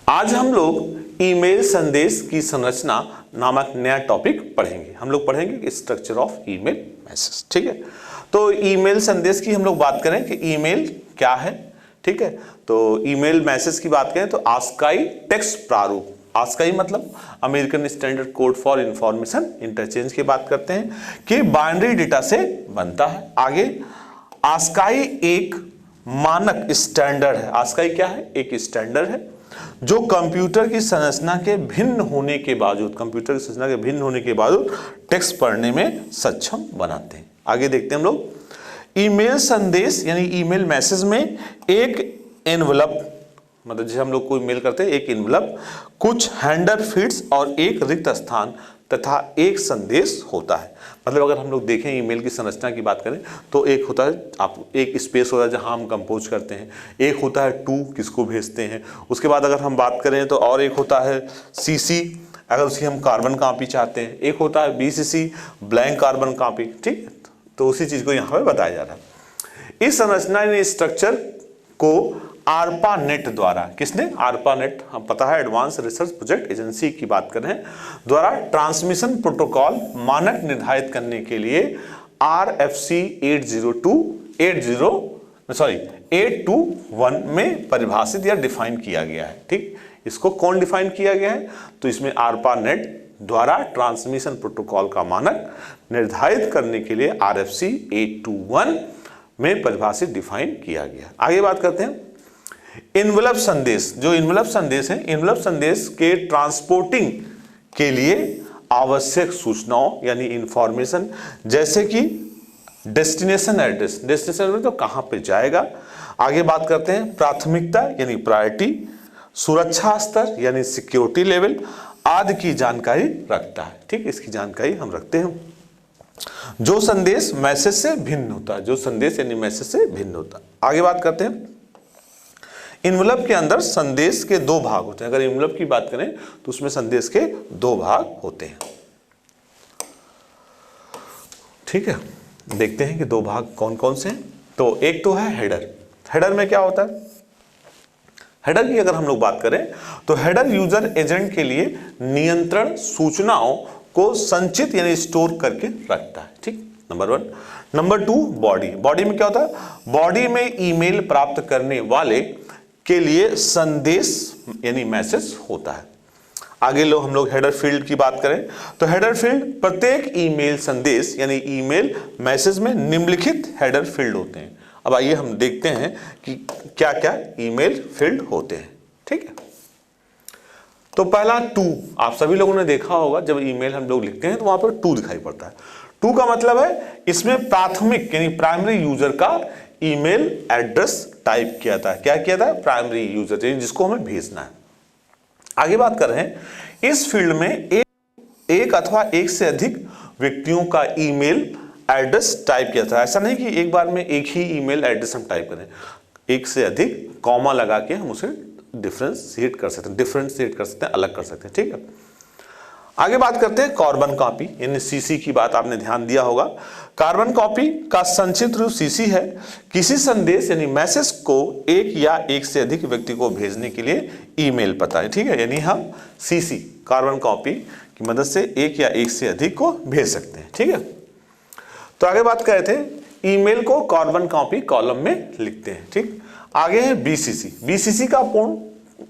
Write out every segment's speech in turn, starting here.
आज हम लोग ईमेल संदेश की संरचना नामक नया टॉपिक पढ़ेंगे। हम लोग पढ़ेंगे स्ट्रक्चर ऑफ ईमेल मैसेज। ठीक है, तो ईमेल संदेश की हम लोग बात करें कि ईमेल क्या है। ठीक है, तो ईमेल मैसेज की बात करें तो आस्काई टेक्स्ट प्रारूप, आस्काई मतलब American standard code for information interchange की बात करते हैं कि बाइनरी डेटा से बनता है। आगे आस्काई एक मानक स्टैंडर्ड है। आस्काई क्या है? एक स्टैंडर्ड है जो कंप्यूटर की संरचना के भिन्न होने के बावजूद, कंप्यूटर की संरचना के भिन्न होने के बावजूद टेक्स्ट पढ़ने में सक्षम बनाते हैं। आगे देखते हैं हम लोग ईमेल संदेश यानी ईमेल मैसेज में एक एनवलप, मतलब जैसे हम लोग कोई मेल करते हैं एक एनवलप, कुछ हैंडर फील्ड्स और एक रिक्त स्थान तथा एक संदेश होता है। मतलब अगर हम लोग देखें ईमेल की संरचना की बात करें तो एक होता है, आप एक स्पेस होता है जहां हम कंपोज करते हैं, एक होता है टू किसको भेजते हैं, उसके बाद अगर हम बात करें तो और एक होता है सीसी अगर उसकी हम कार्बन कॉपी चाहते हैं, एक होता है बीसीसी ब्लैंक कार्बन कॉपी। ठीक है, तो उसी चीज को यहाँ पे बताया जा रहा है। इस संरचना ने स्ट्रक्चर को आरपानेट द्वारा, किसने? आरपानेट, हम पता है एडवांस रिसर्च प्रोजेक्ट एजेंसी की बात कर रहे हैं, द्वारा ट्रांसमिशन प्रोटोकॉल मानक निर्धारित करने के लिए RFC 821 में परिभाषित या डिफाइन किया गया है। ठीक, इसको कौन डिफाइन किया गया है? तो इसमें आरपानेट द्वारा ट्रांसमिशन प्रोटोकॉल का मानक निर्धारित करने के लिए RFC 821 में परिभाषित डिफाइन किया गया। आगे बात करते हैं इनवलप संदेश। जो इनवलप संदेश है, इनवलप संदेश के ट्रांसपोर्टिंग के लिए आवश्यक सूचनाओं यानी इंफॉर्मेशन, जैसे कि डेस्टिनेशन एड्रेस, डेस्टिनेशन में तो कहां पे जाएगा। आगे बात करते हैं प्राथमिकता यानी प्रायोरिटी, सुरक्षा स्तर यानी सिक्योरिटी लेवल आदि की जानकारी रखता है। ठीक, इसकी जानकारी हम रखते हैं। जो संदेश मैसेज से भिन्न होता है, जो संदेश यानी मैसेज से भिन्न होता है। आगे बात करते हैं इनवलप के अंदर संदेश के दो भाग होते हैं। अगर इनवलप की बात करें तो उसमें संदेश के दो भाग होते हैं। ठीक है, देखते हैं कि दो भाग कौन कौन से हैं। तो एक तो है हेडर। हेडर में क्या होता है? हेडर की अगर हम लोग बात करें तो हेडर यूजर एजेंट के लिए नियंत्रण सूचनाओं को संचित यानी स्टोर करके रखता है। ठीक, नंबर 1। Number 2 body. बॉडी में क्या होता है? बॉडी में ईमेल प्राप्त करने वाले के लिए संदेश यानी मैसेज होता है। आगे हम लोग हेडर फील्ड की बात करें तो हेडर फील्ड प्रत्येक ईमेल संदेश यानी ईमेल मैसेज में निम्नलिखित हेडर फील्ड होते हैं। अब आइए हम देखते हैं कि क्या क्या ईमेल फील्ड होते हैं। ठीक है, तो पहला टू, आप सभी लोगों ने देखा होगा जब ईमेल हम लोग लिखते हैं तो वहां पर टू दिखाई पड़ता है। टू का मतलब है इसमें प्राथमिक यानी प्राइमरी यूजर का ईमेल एड्रेस टाइप किया था। क्या किया था? प्राइमरी यूजर यानी जिसको हमें भेजना है। आगे बात कर रहे हैं इस फील्ड में एक अथवा एक से अधिक व्यक्तियों का ईमेल एड्रेस टाइप किया था। ऐसा नहीं कि एक बार में एक ही ईमेल एड्रेस हम टाइप करें, एक से अधिक कॉमा लगा के हम उसे डिफरेंशिएट कर सकते हैं, अलग कर सकते हैं। ठीक है, आगे बात करते हैं कार्बन कॉपी यानी सीसी की बात आपने ध्यान दिया होगा। कार्बन कॉपी का संक्षिप्त रूप सीसी है। किसी संदेश यानी मैसेज को एक या एक से अधिक व्यक्ति को भेजने के लिए ईमेल पता है। ठीक है, यानी हम सीसी कार्बन कॉपी की मदद से एक या एक से अधिक को भेज सकते हैं। ठीक है, तो आगे बात कर रहे थे ईमेल को कार्बन कॉपी कॉलम में लिखते हैं। ठीक, आगे है बीसीसी। बीसीसी का पूर्ण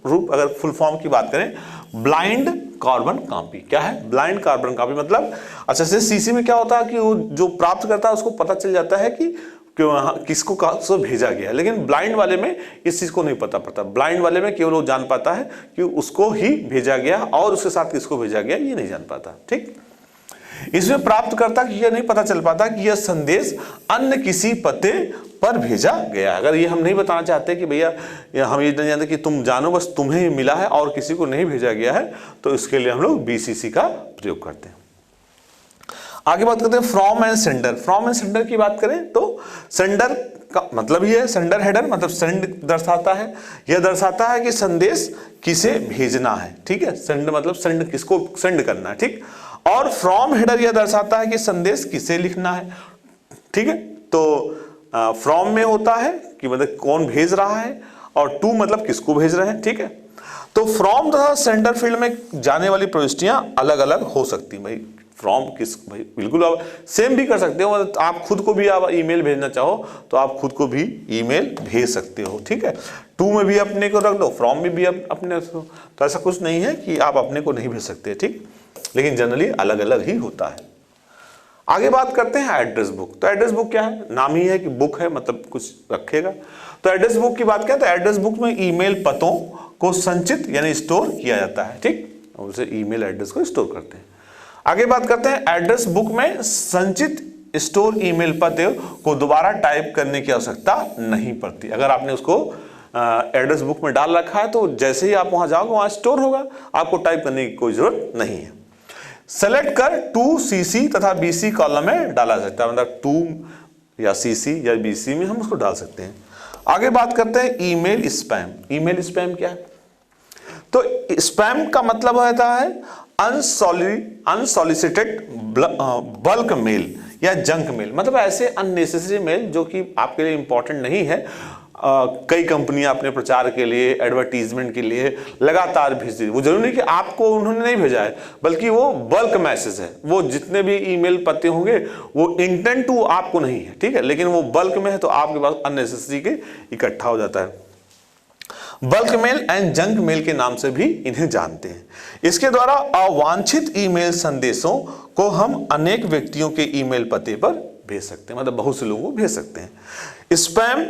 रूप अगर फुल फॉर्म की बात करें ब्लाइंड कार्बन कॉपी। क्या है? ब्लाइंड कार्बन कॉपी मतलब अच्छा से सीसी में क्या होता है कि वो जो प्राप्त करता है उसको पता चल जाता है कि किसको कहाँ भेजा गया है, लेकिन ब्लाइंड वाले में इस चीज को नहीं पता पड़ता। ब्लाइंड वाले में केवल वो जान पाता है कि उसको ही भेजा गया और उसके साथ किसको भेजा गया ये नहीं जान पाता। ठीक, इसमें प्राप्तकर्ता को यह नहीं पता चल पाता कि यह संदेश अन्य किसी पते पर भेजा गया। अगर ये हम नहीं बताना चाहते कि भैया हम ये नहीं जानते कि तुम जानो बस तुम्हें ही मिला है और किसी को नहीं भेजा गया है, तो इसके लिए हम लोग बीसीसी का प्रयोग करते हैं। आगे बात करते हैं from and sender. From and sender की बात करें तो सेंडर का मतलब ये है, सेंडर हेडर मतलब सेंड दर्शाता है, यह दर्शाता है कि संदेश किसे भेजना है। ठीक है, सेंड मतलब सेंड किसको सेंड करना है। ठीक, और फ्रॉम हेडर यह दर्शाता है कि संदेश किसे लिखना है। ठीक है, तो फ्रॉम में होता है कि मतलब कौन भेज रहा है और टू मतलब किसको भेज रहे हैं। ठीक है, तो फ्रॉम तथा सेंडर फील्ड में जाने वाली प्रविष्टियां अलग अलग हो सकती हैं। भाई फ्रॉम किस, भाई बिल्कुल आप सेम भी कर सकते हो, आप खुद को भी आप ईमेल भेजना चाहो तो आप खुद को भी ईमेल भेज सकते हो, ठीक है। टू में भी अपने को रख दो, फ्रॉम में भी अपने, तो ऐसा कुछ नहीं है कि आप अपने को नहीं भेज सकते, ठीक, लेकिन जनरली अलग अलग ही होता है। आगे बात करते हैं एड्रेस बुक। तो एड्रेस बुक क्या है, नाम ही है कि बुक है, मतलब कुछ रखेगा। तो एड्रेस बुक की बात करें तो एड्रेस बुक में ईमेल पतों को संचित यानी स्टोर किया जाता है, ठीक, उसे ईमेल एड्रेस को स्टोर करते हैं। आगे बात करते हैं एड्रेस बुक में संचित स्टोर ईमेल पते को दोबारा टाइप करने की आवश्यकता नहीं पड़ती। अगर आपने उसको एड्रेस बुक में डाल रखा है तो जैसे ही आप वहां जाओगे वहां स्टोर होगा, आपको टाइप करने की कोई जरूरत नहीं है। सेलेक्ट कर टू सीसी तथा बीसी कॉलम में डाला जा सकता है, मतलब टू या सीसी या बीसी में हम उसको डाल सकते हैं। आगे बात करते हैं ईमेल स्पैम। ईमेल स्पैम क्या है, तो स्पैम का मतलब होता है अनसॉलिसिटेड बल्क मेल या जंक मेल, मतलब ऐसे अननेसेसरी मेल जो कि आपके लिए इंपॉर्टेंट नहीं है। कई कंपनियां अपने प्रचार के लिए, एडवर्टीजमेंट के लिए लगातार भेजती है। वो जरूरी नहीं कि आपको उन्होंने नहीं भेजा है, बल्कि वो बल्क मैसेज है। वो जितने भी ईमेल पते होंगे वो इंटेंट टू आपको नहीं है, ठीक है, लेकिन वो बल्क में है तो आपके पास अननेसेसरी के इकट्ठा हो जाता है। Bulk mail and junk mail के नाम से भी इन्हें जानते हैं। इसके द्वारा अवांछित ईमेल संदेशों को हम अनेक व्यक्तियों के ईमेल पते पर भेज सकते हैं, मतलब बहुत से लोगों को भेज सकते हैं। स्पैम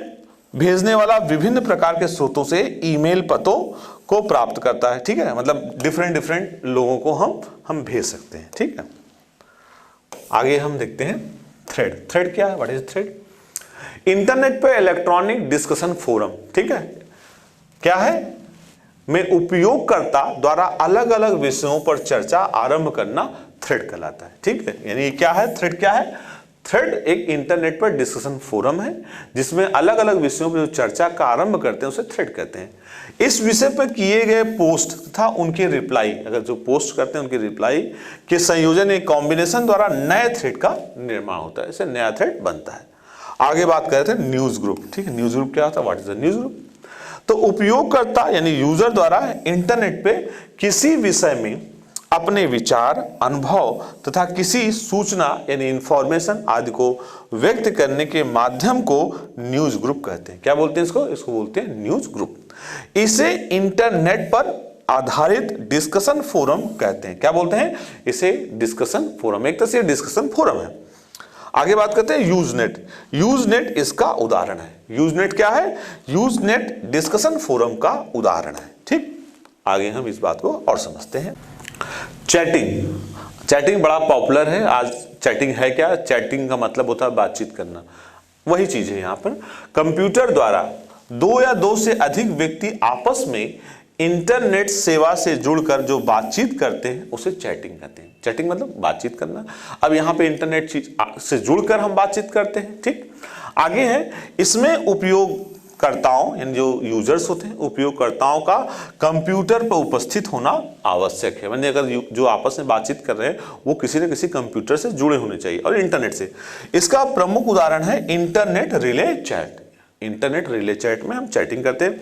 भेजने वाला विभिन्न प्रकार के स्रोतों से ईमेल पतों को प्राप्त करता है, ठीक है, मतलब डिफरेंट लोगों को हम भेज सकते हैं, ठीक है। आगे हम देखते हैं थ्रेड। थ्रेड क्या है, व्हाट इज थ्रेड? इंटरनेट पे इलेक्ट्रॉनिक डिस्कशन फोरम, ठीक है, क्या है, में उपयोगकर्ता द्वारा अलग अलग विषयों पर चर्चा आरंभ करना थ्रेड कहलाता है, ठीक है। यानी क्या है थ्रेड, क्या है थ्रेड? एक इंटरनेट पर डिस्कशन फोरम है जिसमें अलग अलग विषयों पर जो चर्चा का आरंभ करते हैं उसे थ्रेड कहते हैं। इस विषय पर किए गए पोस्ट तथा उनके रिप्लाई, अगर जो पोस्ट करते हैं उनके रिप्लाई के संयोजन, एक कॉम्बिनेशन द्वारा नए थ्रेड का निर्माण होता है, इससे नया थ्रेड बनता है। आगे बात करते हैं न्यूज ग्रुप, ठीक है। न्यूज ग्रुप क्या होता है, what is the news group? तो उपयोगकर्ता यानी यूजर द्वारा इंटरनेट पे किसी विषय में अपने विचार, अनुभव तथा किसी सूचना यानी इंफॉर्मेशन आदि को व्यक्त करने के माध्यम को न्यूज ग्रुप कहते हैं। क्या बोलते हैं इसको? इसको बोलते हैं न्यूज ग्रुप। इसे इंटरनेट पर आधारित डिस्कशन फोरम कहते हैं। क्या बोलते हैं? इसे डिस्कशन फोरम, एक तरह से डिस्कशन फोरम है। आगे बात करते हैं यूजनेट। यूजनेट इसका उदाहरण है। यूजनेट क्या है? यूजनेट डिस्कशन फोरम का उदाहरण है, ठीक। आगे हम इस बात को और समझते हैं। चैटिंग। चैटिंग बड़ा पॉपुलर है आज। चैटिंग है क्या? चैटिंग का मतलब होता है बातचीत करना, वही चीज है यहाँ पर। कंप्यूटर द्वारा दो या दो से अधिक व्यक्ति आपस में इंटरनेट सेवा से जुड़कर जो बातचीत करते हैं उसे चैटिंग कहते हैं। चैटिंग मतलब बातचीत करना। अब यहाँ पे इंटरनेट से जुड़कर हम बातचीत करते हैं, ठीक। आगे है, इसमें उपयोगकर्ताओं यानी जो यूजर्स होते हैं, उपयोगकर्ताओं का कंप्यूटर पर उपस्थित होना आवश्यक है। मतलब अगर जो आपस में बातचीत कर रहे हैं वो किसी न किसी कंप्यूटर से जुड़े होने चाहिए और इंटरनेट से। इसका प्रमुख उदाहरण है internet relay chat. Internet relay chat में हम चैटिंग करते हैं।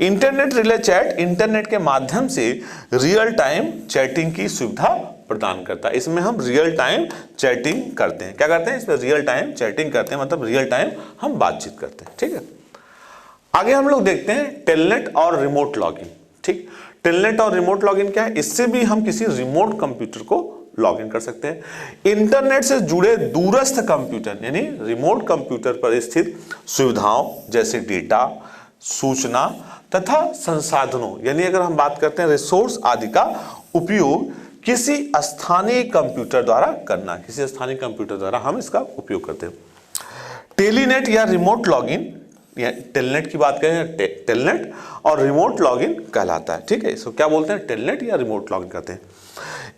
इंटरनेट रिले चैट इंटरनेट के माध्यम से रियल टाइम चैटिंग की सुविधा प्रदान करता है। इसमें हम रियल टाइम चैटिंग करते हैं। क्या करते हैं? इसमें रियल टाइम चैटिंग करते हैं, मतलब रियल टाइम हम बातचीत करते हैं, ठीक है। आगे हम लोग देखते हैं टेलनेट और रिमोट लॉगिन, ठीक। टेलनेट और रिमोट लॉगिन क्या है? इससे भी हम किसी रिमोट कंप्यूटर को लॉगिन कर सकते हैं। इंटरनेट से जुड़े दूरस्थ कंप्यूटर यानी रिमोट कंप्यूटर पर स्थित सुविधाओं जैसे डेटा, सूचना तथा संसाधनों यानी अगर हम बात करते हैं रिसोर्स आदि का उपयोग किसी स्थानीय कंप्यूटर द्वारा करना। किसी स्थानीय कंप्यूटर द्वारा हम इसका उपयोग करते हैं। टेलीनेट या रिमोट लॉगिन, या टेलनेट की बात करें, टेलनेट और रिमोट लॉगिन कहलाता है, ठीक है। इसको क्या बोलते हैं? टेलनेट या रिमोट लॉगिन कहते हैं।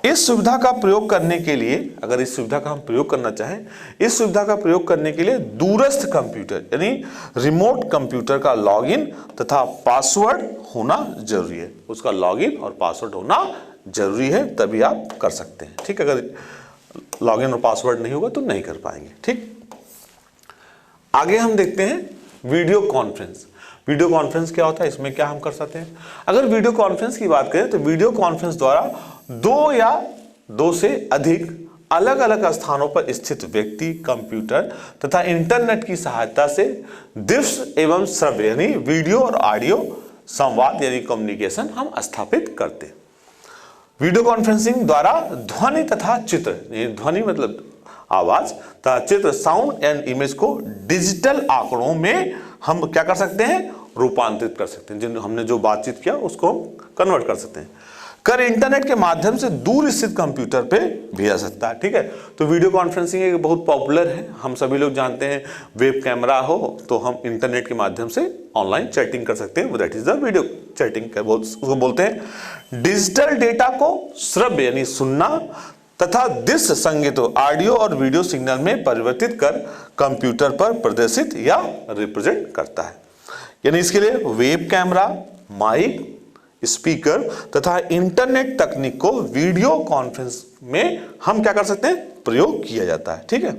इस सुविधा का प्रयोग करने के लिए, अगर इस सुविधा का हम प्रयोग करना चाहें, इस सुविधा का प्रयोग करने के लिए दूरस्थ कंप्यूटर यानी रिमोट कंप्यूटर का लॉगिन तथा पासवर्ड होना जरूरी है। उसका लॉगिन और पासवर्ड होना जरूरी है, तभी आप कर सकते हैं, ठीक। अगर लॉगिन और पासवर्ड नहीं होगा तो नहीं कर पाएंगे, ठीक। आगे हम देखते हैं वीडियो कॉन्फ्रेंस। वीडियो कॉन्फ्रेंस क्या होता है, इसमें क्या हम कर सकते हैं? अगर वीडियो कॉन्फ्रेंस की बात करें तो वीडियो कॉन्फ्रेंस द्वारा दो या दो से अधिक अलग अलग स्थानों पर स्थित व्यक्ति कंप्यूटर तथा इंटरनेट की सहायता से दृश्य एवं श्रव्य यानी वीडियो और ऑडियो संवाद यानी कम्युनिकेशन हम स्थापित करते हैं। वीडियो कॉन्फ्रेंसिंग द्वारा ध्वनि तथा चित्र, ध्वनि मतलब आवाज तथा चित्र साउंड एंड इमेज को डिजिटल आंकड़ों में हम क्या कर सकते हैं, रूपांतरित कर सकते हैं। जिन हमने जो बातचीत किया उसको कन्वर्ट कर सकते हैं, कर इंटरनेट के माध्यम से दूर स्थित कंप्यूटर पे भेजा सकता है। ठीक है, तो वीडियो कॉन्फ्रेंसिंग एक बहुत पॉपुलर है, हम सभी लोग जानते हैं। वेब कैमरा हो तो हम इंटरनेट के माध्यम से ऑनलाइन चैटिंग कर सकते हैं, that is the video chatting, उसको बोलते हैं। डिजिटल डेटा को श्रव्य यानी सुनना तथा दृश्य संगीत ऑडियो और वीडियो सिग्नल में परिवर्तित कर कंप्यूटर पर प्रदर्शित या रिप्रेजेंट करता है। यानी इसके लिए वेब कैमरा, माइक, स्पीकर तथा इंटरनेट तकनीक को वीडियो कॉन्फ्रेंस में हम क्या कर सकते हैं, प्रयोग किया जाता है। ठीक है,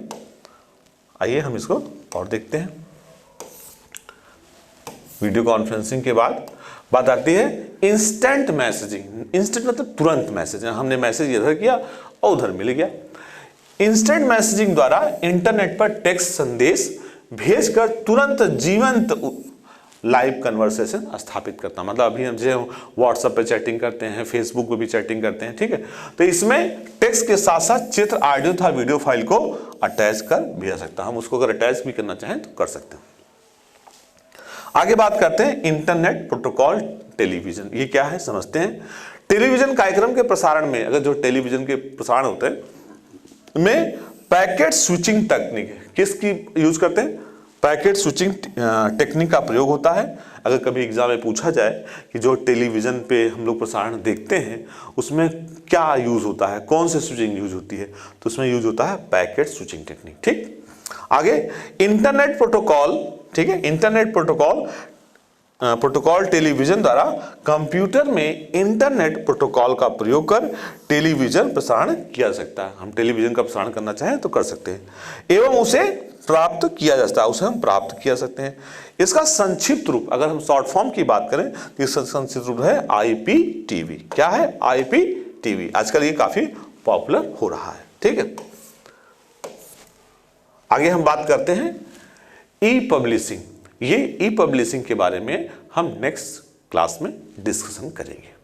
आइए हम इसको और देखते हैं। वीडियो कॉन्फ्रेंसिंग के बाद बात आती है इंस्टेंट मैसेजिंग। इंस्टेंट मतलब तुरंत मैसेज, हमने मैसेज इधर किया और उधर मिल गया। इंस्टेंट मैसेजिंग द्वारा इंटरनेट पर टेक्स्ट संदेश भेजकर तुरंत जीवंत लाइव कन्वर्सेशन स्थापित करता, मतलब अभी हम जो व्हाट्सएप पे चैटिंग करते हैं, फेसबुक पे भी चैटिंग करते हैं। ठीक है, तो इसमें टेक्स्ट के साथ साथ चित्र, ऑडियो तथा वीडियो फाइल को अटैच कर भेजा सकता है। हम उसको अगर अटैच भी करना चाहें तो कर सकते हैं। आगे बात करते हैं इंटरनेट प्रोटोकॉल टेलीविजन। ये क्या है समझते हैं। टेलीविजन कार्यक्रम के प्रसारण में, अगर जो टेलीविजन के प्रसारण होते हैं में पैकेट स्विचिंग तकनीक, किसकी यूज करते हैं, पैकेट स्विचिंग टेक्निक का प्रयोग होता है। अगर कभी एग्जाम में पूछा जाए कि जो टेलीविजन पे हम लोग प्रसारण देखते हैं उसमें क्या यूज होता है, कौन से स्विचिंग यूज होती है, तो उसमें यूज होता है पैकेट स्विचिंग टेक्निक। ठीक, आगे इंटरनेट प्रोटोकॉल। ठीक है, इंटरनेट प्रोटोकॉल टेलीविजन द्वारा कंप्यूटर में इंटरनेट प्रोटोकॉल का प्रयोग कर टेलीविजन प्रसारण किया जा सकता है। हम टेलीविजन का प्रसारण करना चाहें तो कर सकते हैं, एवं उसे प्राप्त किया जा सकता है, उसे हम प्राप्त किया सकते हैं। इसका संक्षिप्त रूप, अगर हम शॉर्ट फॉर्म की बात करें तो इसका संक्षिप्त रूप है IPTV। क्या है IPTV? आजकल ये काफी पॉपुलर हो रहा है। ठीक है, आगे हम बात करते हैं ई पब्लिशिंग। ये ई पब्लिशिंग के बारे में हम नेक्स्ट क्लास में डिस्कशन करेंगे।